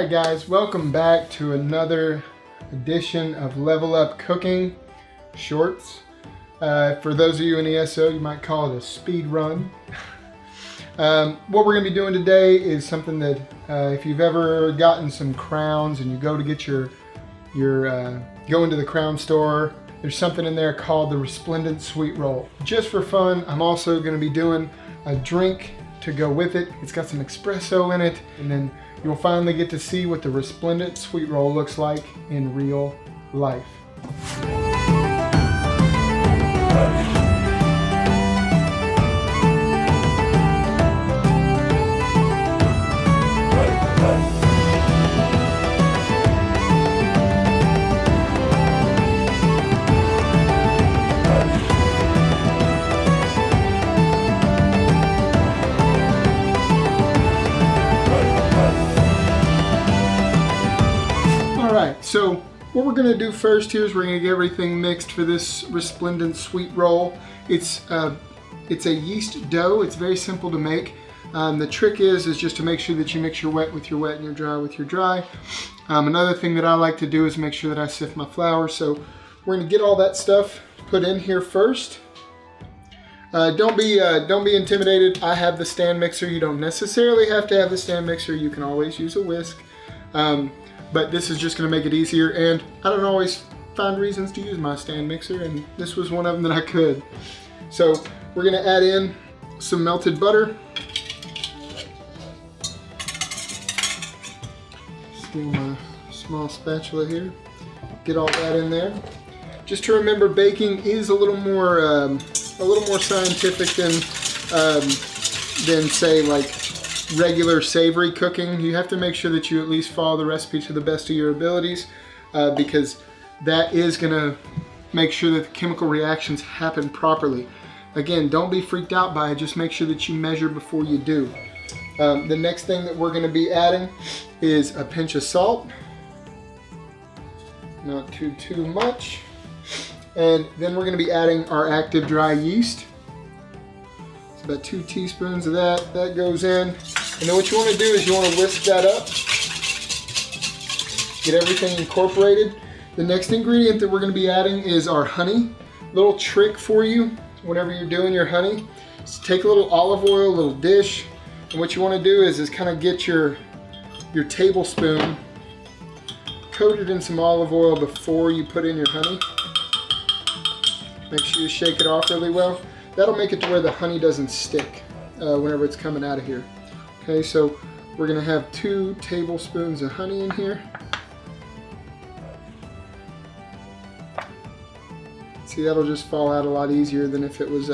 Alright guys, welcome back to another edition of Level Up Cooking Shorts. For those of you in ESO, you might call it a speed run. What we're going to be doing today is something that if you've ever gotten some crowns and you go to get your go into the crown store, there's something in there called the Resplendent Sweet Roll. Just for fun, I'm also going to be doing a drink to go with it. It's got some espresso in it, and then you'll finally get to see what the Resplendent Sweet Roll looks like in real life. So what we're going to do first here is we're going to get everything mixed for this Resplendent Sweet Roll. It's a yeast dough. It's very simple to make. The trick is just to make sure that you mix your wet with your wet and your dry with your dry. Another thing that I like to do is make sure that I sift my flour. So we're going to get all that stuff put in here first. Don't be intimidated. I have the stand mixer. You don't necessarily have to have the stand mixer. You can always use a whisk. But this is just going to make it easier, and I don't always find reasons to use my stand mixer, and this was one of them that I could. So we're going to add in some melted butter. Steal my small spatula here. Get all that in there. Just to remember, baking is a little more scientific than say like regular savory cooking. You have to make sure that you at least follow the recipe to the best of your abilities, because that is going to make sure that the chemical reactions happen properly. Again, don't be freaked out by it. Just make sure that you measure before you do. The next thing that we're going to be adding is a pinch of salt. Not too much. And then we're going to be adding our active dry yeast. It's about 2 teaspoons of that. That goes in. And then what you want to do is you want to whisk that up. Get everything incorporated. The next ingredient that we're going to be adding is our honey. Little trick for you whenever you're doing your honey. So take a little olive oil, a little dish, and what you want to do is kind of get your tablespoon coated in some olive oil before you put in your honey. Make sure you shake it off really well. That'll make it to where the honey doesn't stick whenever it's coming out of here. Okay, so we're going to have 2 tablespoons of honey in here. See, that'll just fall out a lot easier than if it was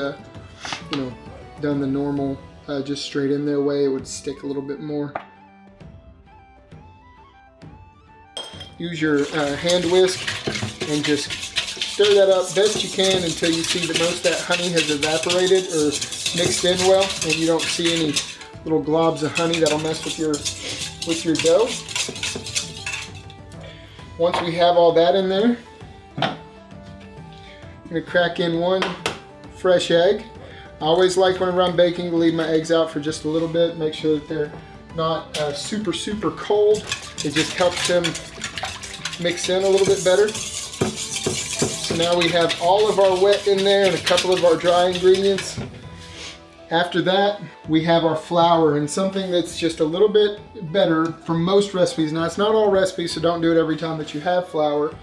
done the normal, just straight in there way. It would stick a little bit more. Use your hand whisk and just stir that up best you can until you see that most of that honey has evaporated or mixed in well, and you don't see any little globs of honey that'll mess with your dough. Once we have all that in there, I'm going to crack in 1 fresh egg. I always like whenever I'm baking to leave my eggs out for just a little bit. Make sure that they're not super cold. It just helps them mix in a little bit better. So now we have all of our wet in there and a couple of our dry ingredients. After that, we have our flour, and something that's just a little bit better for most recipes. Now, it's not all recipes, so don't do it every time that you have flour,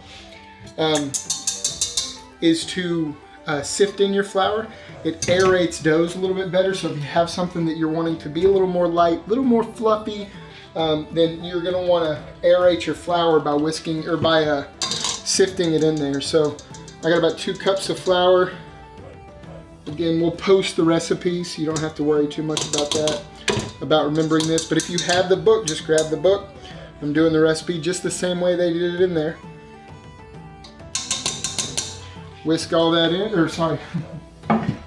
is to sift in your flour. It aerates doughs a little bit better, so if you have something that you're wanting to be a little more light, a little more fluffy, then you're going to want to aerate your flour by whisking or by sifting it in there. So I got about 2 cups of flour. Again, we'll post the recipe, so you don't have to worry too much about remembering this. But if you have the book, just grab the book. I'm doing the recipe just the same way they did it in there. Whisk all that in,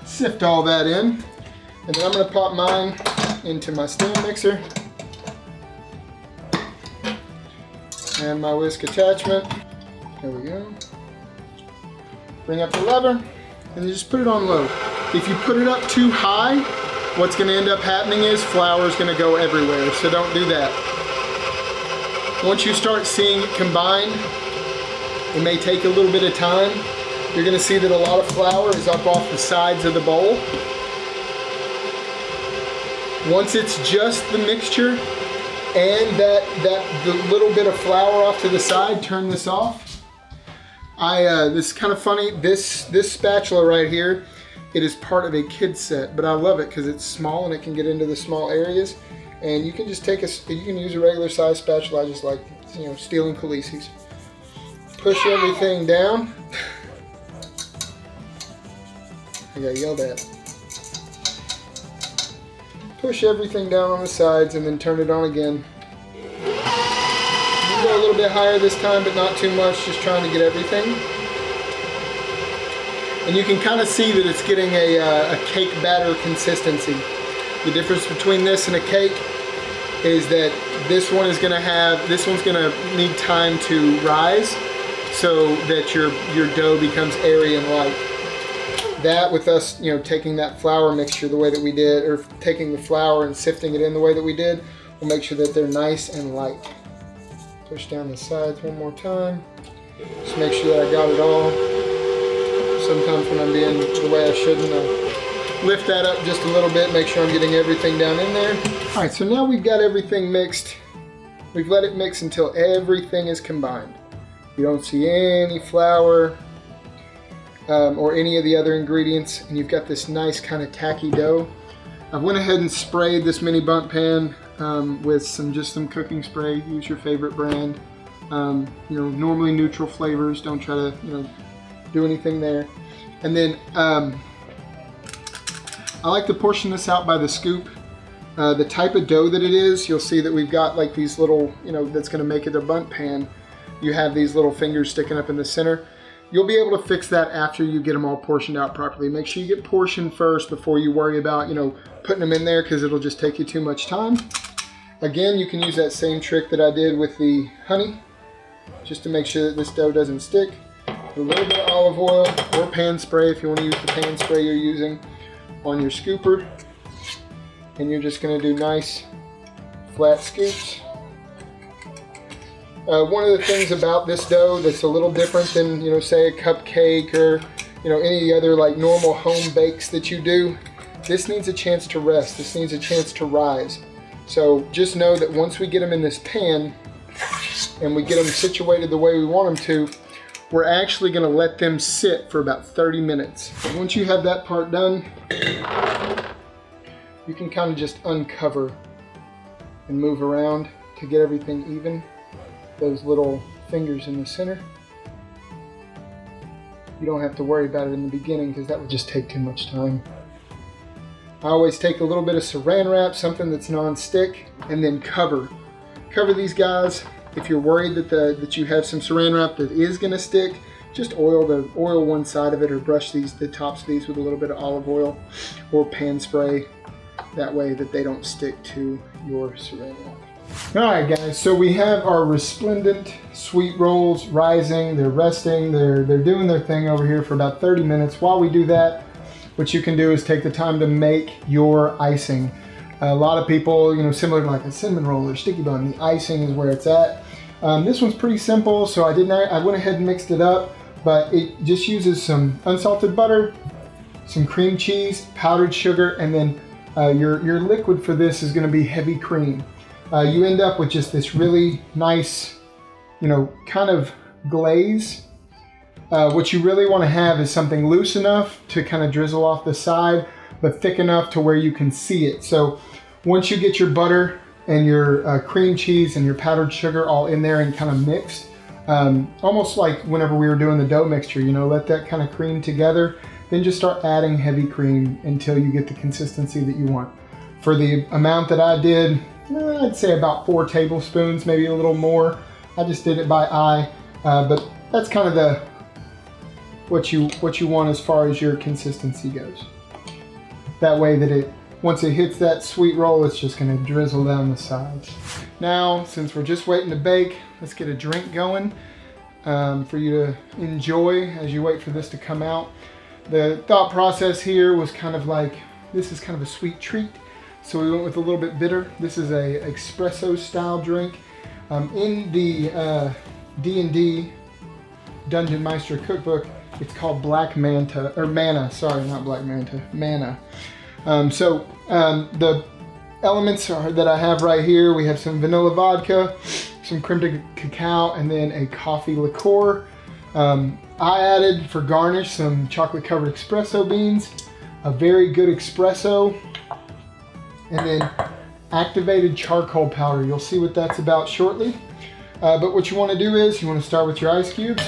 sift all that in. And then I'm going to pop mine into my stand mixer. And my whisk attachment. There we go. Bring up the lever, and just put it on low. If you put it up too high, what's going to end up happening is flour is going to go everywhere, so don't do that. Once you start seeing it combined, it may take a little bit of time. You're gonna see that a lot of flour is up off the sides of the bowl. Once it's just the mixture and the little bit of flour off to the side, turn this off. This is kind of funny. This spatula right here, it is part of a kid set, but I love it because it's small and it can get into the small areas. And you can just you can use a regular size spatula. I just like, you know, stealing Khaleesi's. Push everything down. I got yelled at. Push everything down on the sides and then turn it on again. You go a little bit higher this time, but not too much, just trying to get everything. And you can kind of see that it's getting a cake batter consistency. The difference between this and a cake is that this one's gonna need time to rise so that your dough becomes airy and light. That with us, you know, taking that flour mixture the way that we did, or taking the flour and sifting it in the way that we did, will make sure that they're nice and light. Push down the sides one more time. Just make sure that I got it all. Sometimes when I'm being the way I shouldn't, I'll lift that up just a little bit, make sure I'm getting everything down in there. All right, so now we've got everything mixed. We've let it mix until everything is combined. You don't see any flour, or any of the other ingredients, and you've got this nice kind of tacky dough. I went ahead and sprayed this mini bundt pan with just some cooking spray. Use your favorite brand. You know, normally neutral flavors. Don't try to, you know, do anything there. And then I like to portion this out by the scoop. The type of dough that it is, you'll see that we've got like these little, you know, that's going to make it a bundt pan. You have these little fingers sticking up in the center. You'll be able to fix that after you get them all portioned out properly. Make sure you get portioned first before you worry about, you know, putting them in there, because it'll just take you too much time. Again, you can use that same trick that I did with the honey, just to make sure that this dough doesn't stick. Put a little bit of olive oil or pan spray if you want to use the pan spray you're using on your scooper. And you're just going to do nice flat scoops. One of the things about this dough that's a little different than, you know, say a cupcake or, you know, any other like normal home bakes that you do, this needs a chance to rest. This needs a chance to rise. So just know that once we get them in this pan and we get them situated the way we want them to, we're actually going to let them sit for about 30 minutes. And once you have that part done, you can kind of just uncover and move around to get everything even. Those little fingers in the center. You don't have to worry about it in the beginning because that would just take too much time. I always take a little bit of saran wrap, something that's non-stick, and then cover these guys. If you're worried that you have some saran wrap that is going to stick, just oil one side of it, or brush the tops of these with a little bit of olive oil or pan spray. That way that they don't stick to your saran wrap. Alright guys, so we have our resplendent sweet rolls rising, they're resting, they're doing their thing over here for about 30 minutes. While we do that, what you can do is take the time to make your icing. A lot of people, you know, similar to like a cinnamon roll or sticky bun, the icing is where it's at. This one's pretty simple, so I went ahead and mixed it up, but it just uses some unsalted butter, some cream cheese, powdered sugar, and then your liquid for this is going to be heavy cream. You end up with just this really nice, you know, kind of glaze. What you really want to have is something loose enough to kind of drizzle off the side, but thick enough to where you can see it. So once you get your butter and your cream cheese and your powdered sugar all in there and kind of mixed, almost like whenever we were doing the dough mixture, you know, let that kind of cream together, then just start adding heavy cream until you get the consistency that you want. For the amount that I did, I'd say about 4 tablespoons, maybe a little more. I just did it by eye, but that's kind of what you want as far as your consistency goes. That way that once it hits that sweet roll, it's just going to drizzle down the sides. Now, since we're just waiting to bake, let's get a drink going for you to enjoy as you wait for this to come out. The thought process here was kind of like, this is kind of a sweet treat. So we went with a little bit bitter. This is a espresso style drink. In the D&D Dungeon Meister cookbook, it's called Black Manta, or Mana, sorry, not Black Manta, Mana. The elements that I have right here, we have some vanilla vodka, some creme de cacao, and then a coffee liqueur. I added, for garnish, some chocolate covered espresso beans, a very good espresso, and then activated charcoal powder. You'll see what that's about shortly. But what you want to do is you want to start with your ice cubes.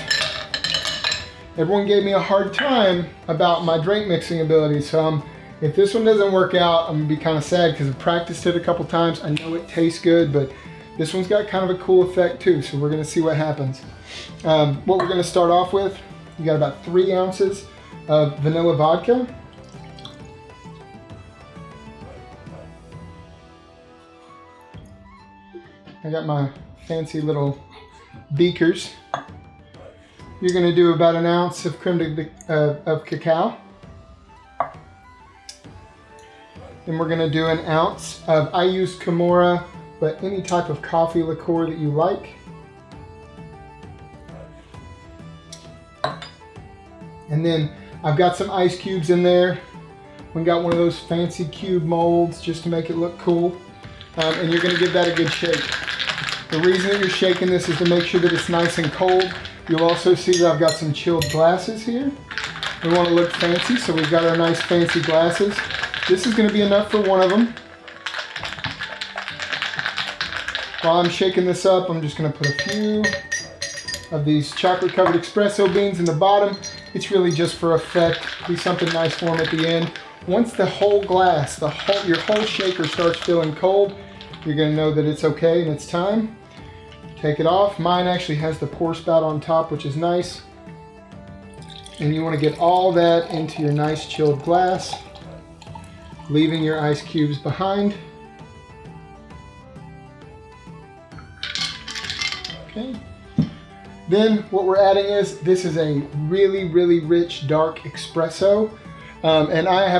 Everyone gave me a hard time about my drink mixing ability, so if this one doesn't work out, I'm gonna be kind of sad because I've practiced it a couple times. I know it tastes good, but this one's got kind of a cool effect too, so we're gonna see what happens. What we're gonna start off with, you got about 3 ounces of vanilla vodka. I got my fancy little beakers. You're going to do about 1 ounce of of cacao. Then we're going to do 1 ounce of, I use Kimura, but any type of coffee liqueur that you like. And then I've got some ice cubes in there. We got one of those fancy cube molds just to make it look cool. And you're going to give that a good shake. The reason that you're shaking this is to make sure that it's nice and cold. You'll also see that I've got some chilled glasses here. We want to look fancy, so we've got our nice fancy glasses. This is going to be enough for one of them. While I'm shaking this up, I'm just going to put a few of these chocolate covered espresso beans in the bottom. It's really just for effect. Be something nice for them at the end. Once the whole glass, your whole shaker starts feeling cold, you're going to know that it's okay and it's time. Take it off. Mine actually has the pour spout on top, which is nice. And you want to get all that into your nice chilled glass, leaving your ice cubes behind. Okay. Then what we're adding is, this is a really, really rich dark espresso. And I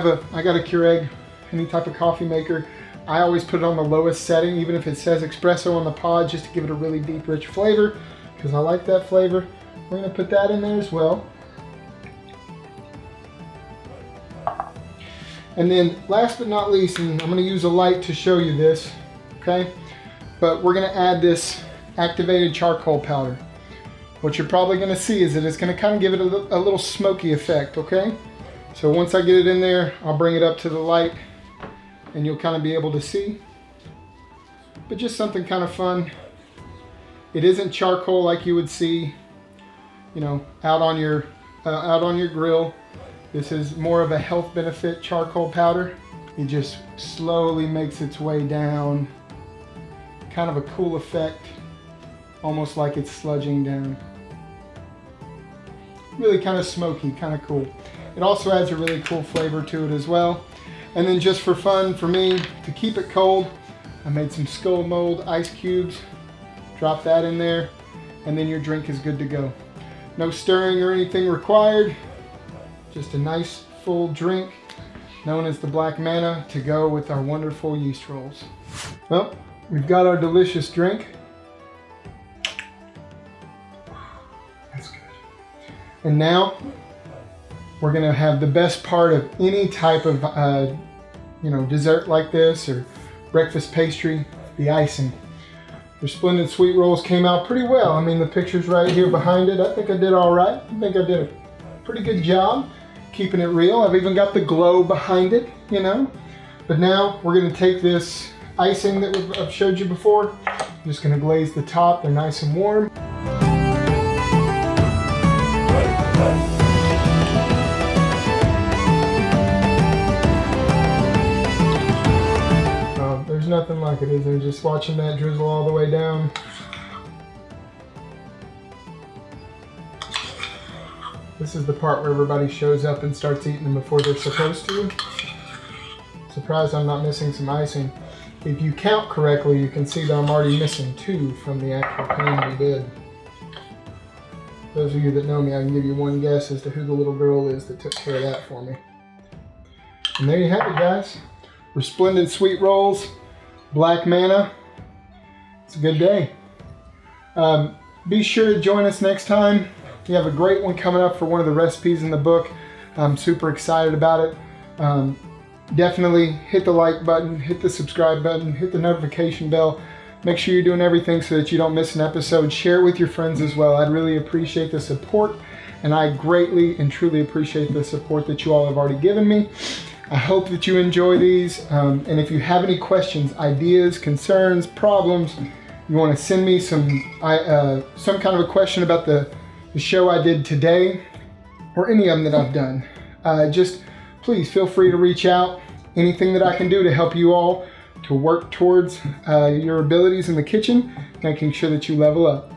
got a Keurig, any type of coffee maker. I always put it on the lowest setting, even if it says espresso on the pod, just to give it a really deep, rich flavor, because I like that flavor. We're going to put that in there as well. And then last but not least, and I'm going to use a light to show you this, okay? But we're going to add this activated charcoal powder. What you're probably going to see is that it's going to kind of give it a little smoky effect, okay? So once I get it in there, I'll bring it up to the light and you'll kind of be able to see. But just something kind of fun. It isn't charcoal like you would see, you know, out on your grill. This is more of a health benefit charcoal powder. It just slowly makes its way down. Kind of a cool effect, almost like it's sludging down. Really kind of smoky, kind of cool. It also adds a really cool flavor to it as well. And then just for fun, for me, to keep it cold, I made some skull mold ice cubes. Drop that in there, and then your drink is good to go. No stirring or anything required. Just a nice full drink, known as the Black Mana, to go with our wonderful yeast rolls. Well, we've got our delicious drink. That's good. And now, we're gonna have the best part of any type of dessert like this or breakfast pastry, the icing. Resplendent Sweet Rolls came out pretty well. I mean, the picture's right here behind it. I think I did all right. I think I did a pretty good job keeping it real. I've even got the glow behind it, you know. But now we're gonna take this icing that I've showed you before. I'm just gonna glaze the top. They're nice and warm. There's nothing like it, is there? Just watching that drizzle all the way down. This is the part where everybody shows up and starts eating them before they're supposed to. Surprised I'm not missing some icing. If you count correctly, you can see that I'm already missing 2 from the actual pan we did. Those of you that know me, I can give you one guess as to who the little girl is that took care of that for me. And there you have it, guys. Resplendent Sweet Rolls, Black Mana. It's a good day. Be sure to join us next time. We have a great one coming up for one of the recipes in the book. I'm super excited about it. Definitely hit the like button, hit the subscribe button, hit the notification bell. Make sure you're doing everything so that you don't miss an episode. Share it with your friends as well. I'd really appreciate the support, and I greatly and truly appreciate the support that you all have already given me. I hope that you enjoy these, and if you have any questions, ideas, concerns, problems, you want to send me some kind of a question about the show I did today, or any of them that I've done, just please feel free to reach out. Anything that I can do to help you all to work towards your abilities in the kitchen, making sure that you level up.